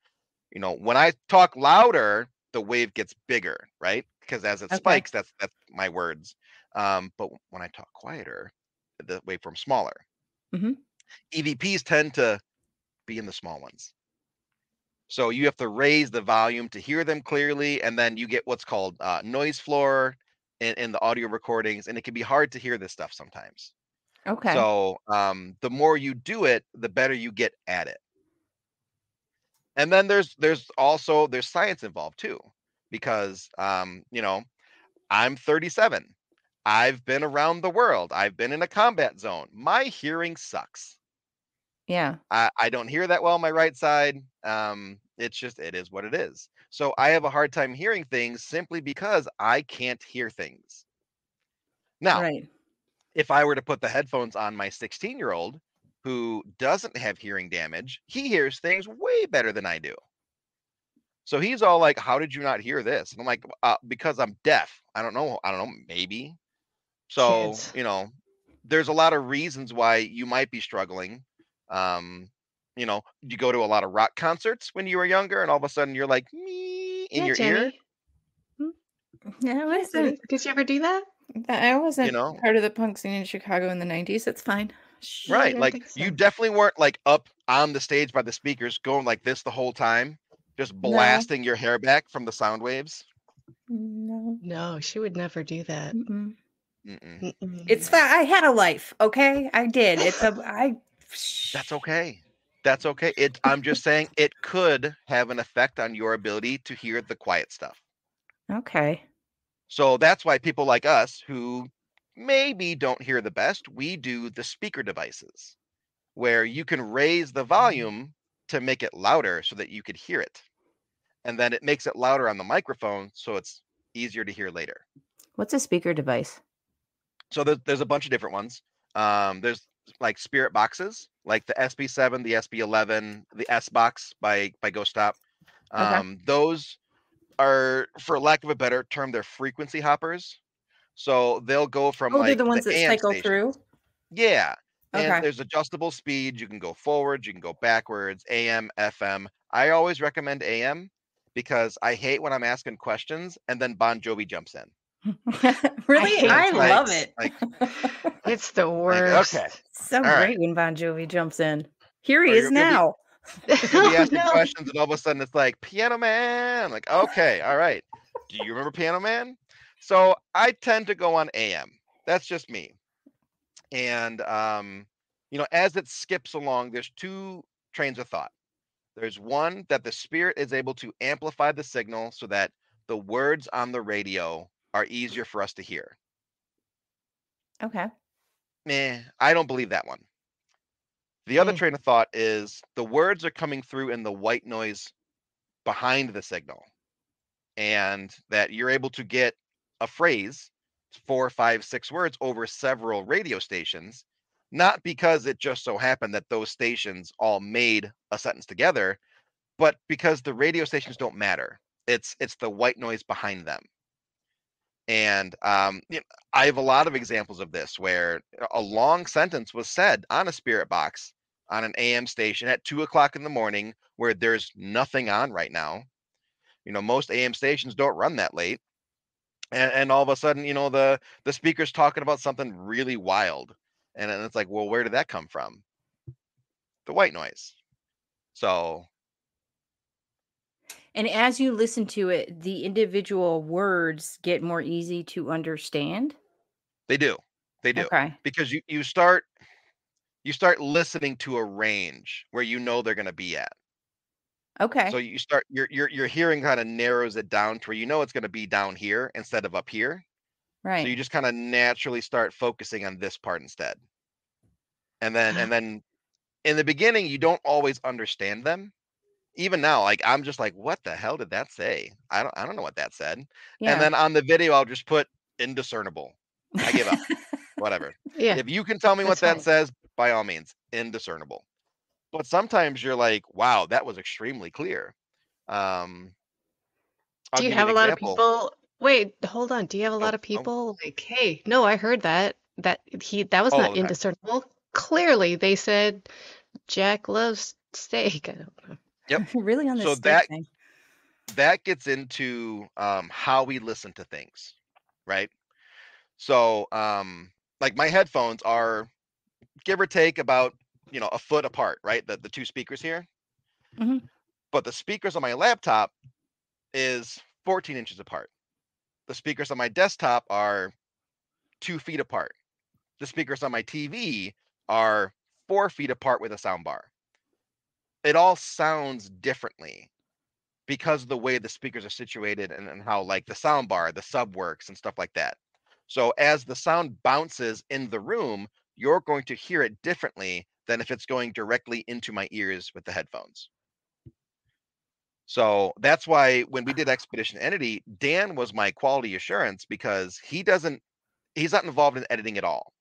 when I talk louder, the wave gets bigger, right? Because as it Okay. spikes, that's my words. But when I talk quieter, the waveform's smaller. Mhm. EVPs tend to be in the small ones. So you have to raise the volume to hear them clearly, and then you get what's called noise floor in the audio recordings, and it can be hard to hear this stuff sometimes. Okay. So the more you do it, the better you get at it. And then there's science involved too, because I'm 37. I've been around the world. I've been in a combat zone. My hearing sucks. Yeah. I don't hear that well on my right side. It is what it is. So I have a hard time hearing things simply because I can't hear things. Now, Right. if I were to put the headphones on my 16-year-old who doesn't have hearing damage, he hears things way better than I do. So he's all like, "How did you not hear this?" And I'm like, "Because I'm deaf. I don't know. Maybe." So, Kids. there's a lot of reasons why you might be struggling. You go to a lot of rock concerts when you were younger, and all of a sudden you're like, me in Yeah, your ear, Jenny. Yeah, I Yeah, wasn't. Jenny. Did you ever do that? I wasn't you know, part of the punk scene in Chicago in the 90s. It's fine. Yeah, I right? didn't Like think you so. definitely weren't like up on the stage by the speakers going like this the whole time, just No. blasting your hair back from the sound waves. No. No, she would never do that. Mm-mm. Mm-mm. It's fine. I had a life. Okay, I did. That's okay. That's okay. I'm just saying it could have an effect on your ability to hear the quiet stuff. Okay. So that's why people like us who maybe don't hear the best, we do the speaker devices where you can raise the volume to make it louder so that you could hear it. And then it makes it louder on the microphone so it's easier to hear later. What's a speaker device? So there's a bunch of different ones. There's like spirit boxes, like the SB7, the SB11, the S box by Ghost Stop. Okay. Those are, for lack of a better term, they're frequency hoppers. So they'll go from Oh, they're like the ones that AM cycle stations. through. Yeah. And Okay. there's adjustable speed. You can go forward, you can go backwards, AM, FM. I always recommend AM because I hate when I'm asking questions and then Bon Jovi jumps in. Really? hate I that. love it. Like, It's the like, worst. okay. So All great right. when Bon Jovi jumps in. Here he Or is you'll be- now. You'll be Oh, asking no. questions and all of a sudden it's like Piano Man. Like, okay, all right. Do you remember Piano Man? So I tend to go on AM. That's just me. And as it skips along, there's two trains of thought. There's one that the spirit is able to amplify the signal so that the words on the radio are easier for us to hear. Okay. I don't believe that one. The other Mm. train of thought is the words are coming through in the white noise behind the signal, and that you're able to get a phrase, 4, 5, 6 words over several radio stations, not because it just so happened that those stations all made a sentence together, but because the radio stations don't matter. It's the white noise behind them. And I have a lot of examples of this where a long sentence was said on a spirit box on an AM station at 2 o'clock in the morning where there's nothing on right now. Most AM stations don't run that late. And all of a sudden, the speaker's talking about something really wild. And then it's like, well, where did that come from? The white noise. So And as you listen to it, the individual words get more easy to understand? they do. They do. Okay. Because you start listening to a range where they're going to be at. Okay. So you start your hearing kind of narrows it down to where it's going to be down here instead of up here. So you Right. just kind of naturally start focusing on this part instead. And then in the beginning you don't always understand them. Even now, like I'm just like, what the hell did that say? I don't know what that said. And Yeah. then on the video I'll just put indiscernible. I give up. Whatever. Yeah, If you can tell me what that's that fine. says, by all means, indiscernible. But sometimes you're like, wow, that was extremely clear. I'll Do you give you have an a lot of example. people? Wait, hold on. Do you have a lot of Oh, people like, hey, no, I heard that that was all not the time. indiscernible. Clearly, they said Jack loves steak. I don't know. Yep. Really on this So steak thing. that gets into how we listen to things, right? So like my headphones are give or take about a foot apart, right? The two speakers here. Mhm. But the speakers on my laptop is 14 inches apart. The speakers on my desktop are 2 feet apart. The speakers on my TV are 4 feet apart with a sound bar. It all sounds differently because of the way the speakers are situated and how like the sound bar, the sub works and stuff like that. So as the sound bounces in the room, you're going to hear it differently than if it's going directly into my ears with the headphones. So that's why when we did Expedition Entity, Dan was my quality assurance because he's not involved in editing at all.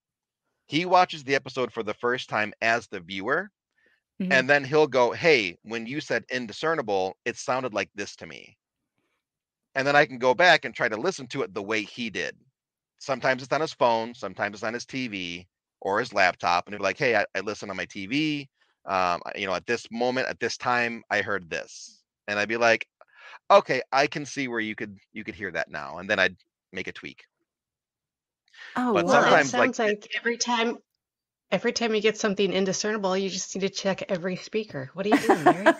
He watches the episode for the first time as the viewer, Mhm. and then he'll go, hey, when you said indiscernible, it sounded like this to me. And then I can go back and try to listen to it the way he did. Sometimes it's on his phone, sometimes it's on his TV or his laptop, and he'll be like, hey, I listen on my TV. At this moment, at this time, I heard this. And I'd be like, okay, I can see where you could hear that now. And then I'd make a tweak. Oh, But Well, it sometimes like sounds like every time you get something indiscernible, you just need to check every speaker. What are you doing, Larry?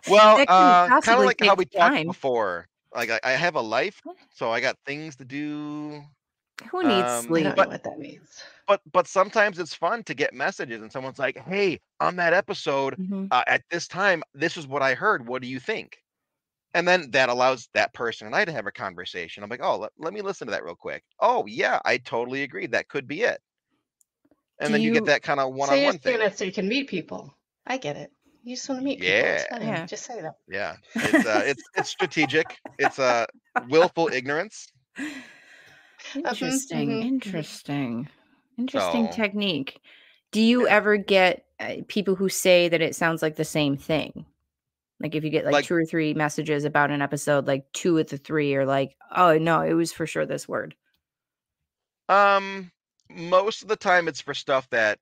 well, That couldn't kind of possibly like how take we talked time. before. Like I have a life, so I got things to do. Who needs I sleep? don't know what that means. But sometimes it's fun to get messages and someone's like, hey, on that episode Mhm. at this time, this is what I heard. What do you think? And then that allows that person and I to have a conversation. I'm like, oh, let me listen to that real quick. Oh yeah, I totally agree. That could be it. And Do then you get you that kind of So you're one-on-one saying thing. that so you can meet people. I get it. You just want to meet people. Yeah, It's fine. Yeah. Just say that. yeah. It's strategic. It's willful ignorance. Interesting. mhm. Interesting. So Technique. Do you yeah, ever get people who say that it sounds like the same thing? Like if you get like like 2 or 3 messages about an episode, like 2 of the 3 are like, "Oh, no, it was for sure this word." most of the time it's for stuff that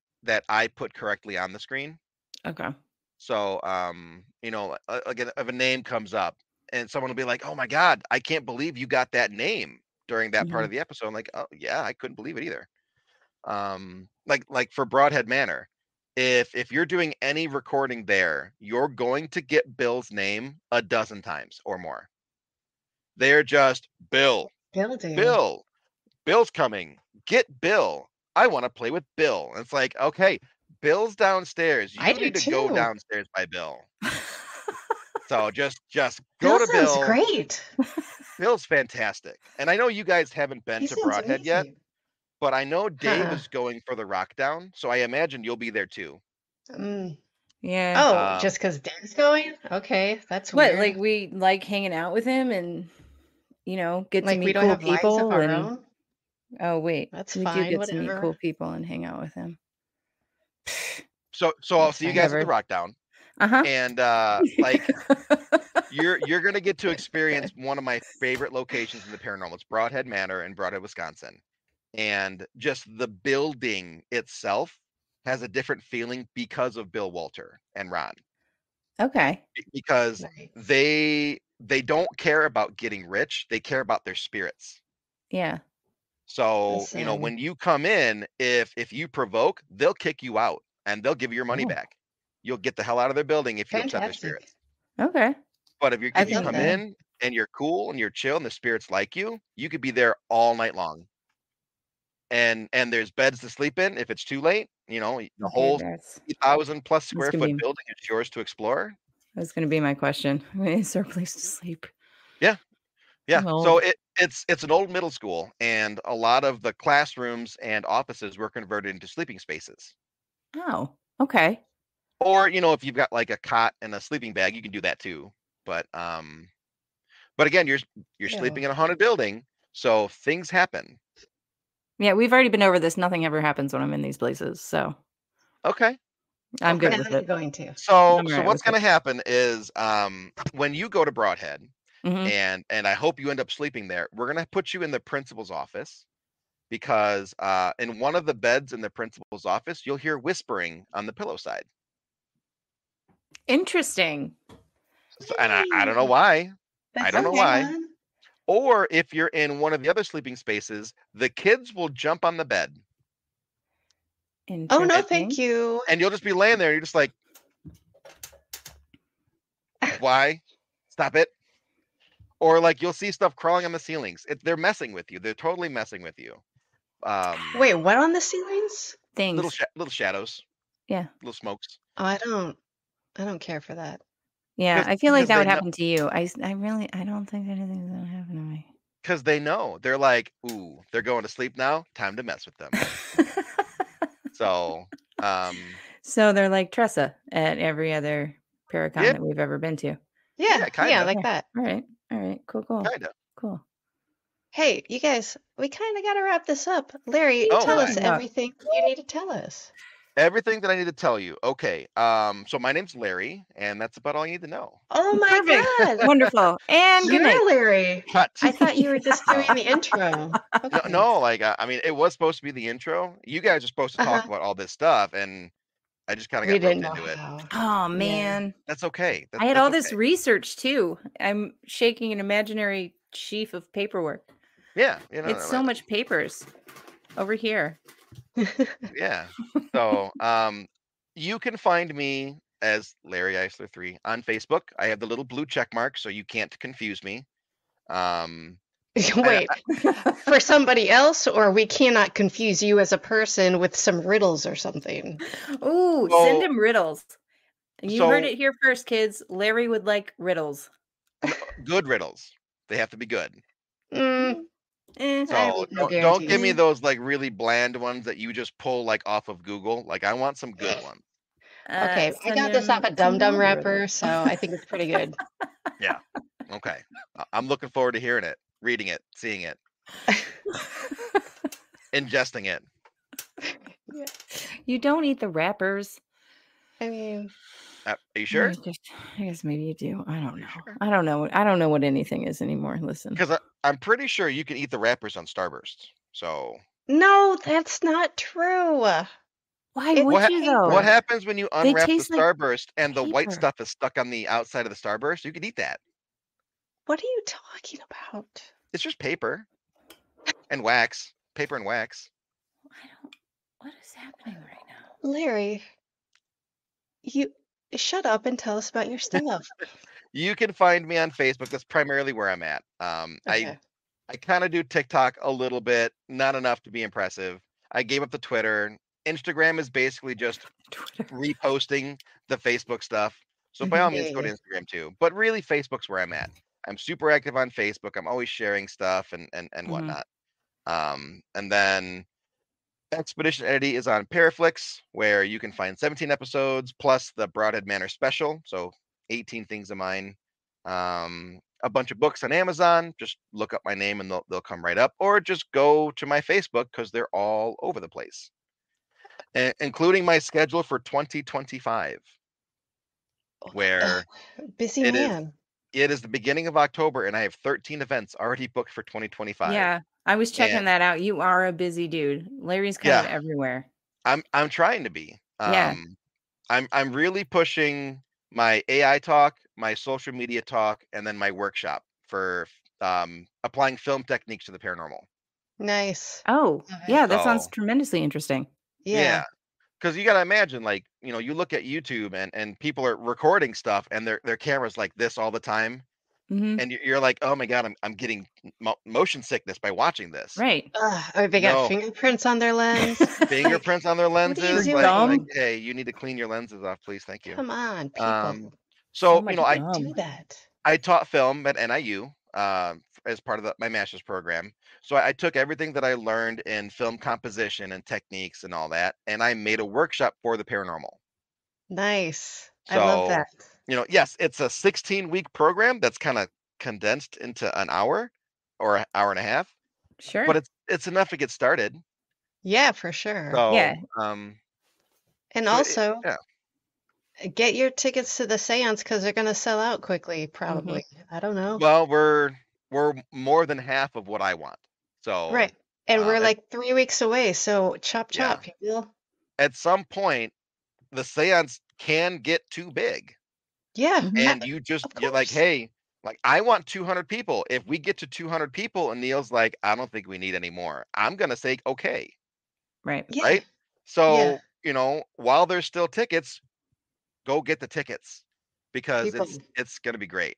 I put correctly on the screen. Okay. So again, if a name comes up and someone will be like, "Oh my God, I can't believe you got that name during that part Mhm. of the episode." I'm like, "Oh yeah, I couldn't believe it either." Like for Broadhead Manor, if you're doing any recording there, you're going to get Bill's name a dozen times or more. They're just Bill, Building. Bill's coming. Get Bill. I want to play with Bill. And it's like, okay, Bill's downstairs. I You do need to go too. downstairs by Bill. So just Bill go to sounds Bill. great. Bill's fantastic. And I know you guys haven't been He to sounds Broadhead yet, amazing. but I know Dave Uh-uh. is going for the rock down, so I imagine you'll be there too. Mm. Yeah. Oh, just because Dave's going? Okay, that's What, weird. like we like hanging out with him and get to Like we meet don't cool have lives of people our and own? oh wait, That's we do fine, get to meet whatever. cool people and hang out with him. So I'll That's see you guys at the Whatever. rock down. Uh-huh. And like you're gonna get to experience one of my favorite locations in the paranormal. It's Broadhead Manor in Broadhead, Wisconsin. And just the building itself has a different feeling because of Bill Walter and Ron. Okay. Because Nice. they don't care about getting rich, they care about their spirits. Yeah. So, Listen. when you come in, if you provoke, they'll kick you out and they'll give you your money Oh. back. You'll get the hell out of their building if you upset their Fantastic. spirits. Okay. But if you I if you love come that. in and you're cool and you're chill and the spirits like you could be there all night long. And there's beds to sleep in if it's too late. The Okay, whole that's 3,000 plus square gonna foot be- building is yours to explore. that's gonna be my question. Is there a place to sleep? Yeah. Well, So it's an old middle school, and a lot of the classrooms and offices were converted into sleeping spaces. oh, okay. Or, if you've got like a cot and a sleeping bag, you can do that too. But again, you're sleeping in a haunted building, so things happen. Yeah, we've already been over this. Nothing ever happens when I'm in these places, so Okay. I'm good And with I'm it. going to. So I'm all right what's with going to happen is when you go to Broadhead, Mhm. and I hope you end up sleeping there, we're going to put you in the principal's office, because in one of the beds in the principal's office, you'll hear whispering on the pillow side. Interesting. So, and I don't know why. That's I don't know okay, why. hon. Or if you're in one of the other sleeping spaces, the kids will jump on the bed. Oh, Interesting. no, thank you. And you'll just be laying there. And you're just like, why? Stop it. Or like you'll see stuff crawling on the ceilings. They're messing with you. They're totally messing with you. Wait, what on the ceilings? Things. Little shadows. Yeah. Little smokes. Oh, I don't care for that. Yeah, 'Cause- I feel like because that they would know- happen to you. I don't think anything's gonna happen to me. Because they know. They're like, ooh, they're going to sleep now. Time to mess with them. So, So they're like Tressa at every other Paracon Yeah. that we've ever been to. Yeah, kinda. like that. All right, cool. kind of. Cool. Hey, you guys, we kind of got to wrap this up. Larry, Oh, tell my. us Yeah. everything you need to tell us. Everything that I need to tell you. Okay. So my name's Larry, and that's about all you need to know. Oh my Perfect. God. Wonderful. And good night. You're Larry. Cut. I thought you were just doing the intro. Okay. No, like I mean, it was supposed to be the intro. You guys are supposed to talk about all this stuff, and I just kind of We got roped didn't know into it. how. Oh man. That's okay. I had that's all this okay. research too. I'm shaking an imaginary sheaf of paperwork. Yeah, It's so much papers over here. Yeah. So, you can find me as Larry Eissler III on Facebook. I have the little blue check mark, so you can't confuse me. Wait, for somebody else, or we cannot confuse you as a person with some riddles or something? Ooh, So- send him riddles. You heard so- it here first, kids. Larry would like riddles. Good riddles. They have to be good. Mm, Eh. I So have no don't give me guarantees. those like really bland ones that you just pull like off of Google. Like I want some good ones. Okay, I send got this him off a some Dum Dum Nova wrapper, riddles. so I think it's pretty good. Yeah. Okay. I'm looking forward to hearing it, reading it, seeing it, ingesting it. You don't eat the wrappers. I mean, Are you sure? I guess maybe you do. I don't Are you know. sure? I don't know. I don't know what anything is anymore. Listen. Because I'm pretty sure you can eat the wrappers on Starburst. So no, that's not true. Why It's would What you paper. though? what happens when you They unwrap the taste like Starburst and the white paper. stuff is stuck on the outside of the Starburst? You could eat that. What are you talking about? It's just paper and wax. Paper and wax. What is happening right now? Larry, you shut up and tell us about your stuff. You can find me on Facebook. That's primarily where I'm at. Okay. I kind of do TikTok a little bit, not enough to be impressive. I gave up the Twitter. Instagram is basically just Twitter. reposting the Facebook stuff. So by all means, go to Yeah. Instagram too. But really, Facebook's where I'm at. I'm super active on Facebook. I'm always sharing stuff and Mhm. whatnot. And then Expedition Entity is on Paraflix, where you can find 17 episodes plus the Broadhead Manor special. So 18 things of mine. A bunch of books on Amazon. Just look up my name and they'll come right up, or just go to my Facebook because they're all over the place, including my schedule for 2025, where Busy it is man. the beginning of October and I have 13 events already booked for 2025. Yeah, I was checking And that out. You are a busy dude. Larry's kind of yeah, everywhere. I'm trying to be. Yeah. I'm really pushing my AI talk, my social media talk, and then my workshop for applying film techniques to the paranormal. Nice. Oh, Love it. yeah, that sounds So tremendously interesting. Yeah. yeah, because you got to imagine, like, you look at YouTube and people are recording stuff and their cameras like this all the time, Hmm. and you're like, oh my god, I'm getting motion sickness by watching this. Right. Or they got No, fingerprints on their lens. Like, fingerprints on their what are you lenses. For Like, gum? hey, you need to clean your lenses off, please. Thank you. come on, Um, people. So so much I Do gum. that. I taught film at NIU as part of my master's program. So I took everything that I learned in film composition and techniques and all that, and I made a workshop for the paranormal. Nice. I love So, that. yes, it's a 16-week program that's kind of condensed into an hour or an hour and a half, Sure. but it's enough to get started. Yeah, for sure. So, Yeah. And so also, yeah, get your tickets to the seance because they're going to sell out quickly, Mm-hmm. probably. I don't know. well, we're more than half of what I want. So, Right. And we're at, like 3 weeks away, so chop yeah, chop, people. at some point, the seance can get too big. Yeah, Mhm. And of you're like, course. hey, like, I want 200 people. If we get to 200 people and Neil's like, I don't think we need any more, I'm gonna say okay, Right. Yeah, right? yeah. So, while there's still tickets, go get the tickets because People, it's gonna be great.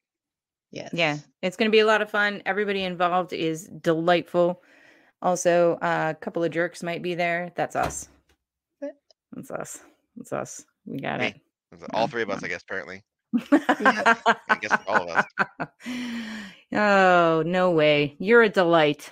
Yeah, yes. it's going to be a lot of fun. Everybody involved is delightful. Also, a couple of jerks might be there. That's us. But- That's us. That's us. We got Me, it. all No, three of us, come I guess. Apparently, Yep. I guess all of us. Oh, no way. You're a delight.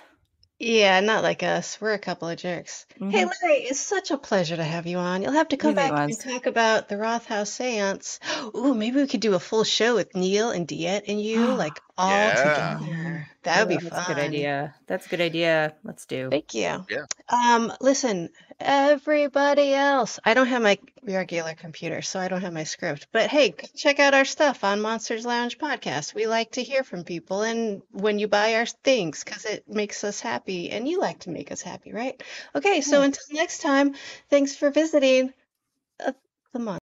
Yeah, not like us. We're a couple of jerks. Hey, Mhm. Larry, it's such a pleasure to have you on. You'll have to It come really back and was. talk about the Roth House seance. Ooh, maybe we could do a full show with Neil and Diet and you, like all Yeah, together. That would be That's a good fun. idea. That's a good idea. Let's do. Thank you. yeah. Listen, everybody else. I don't have my regular computer, so I don't have my script. But hey, check out our stuff on Monsters Lounge Podcast. We like to hear from people, and when you buy our things, because it makes us happy, and you like to make us happy, right? Okay, so Yeah. until next time, thanks for visiting the Monsters.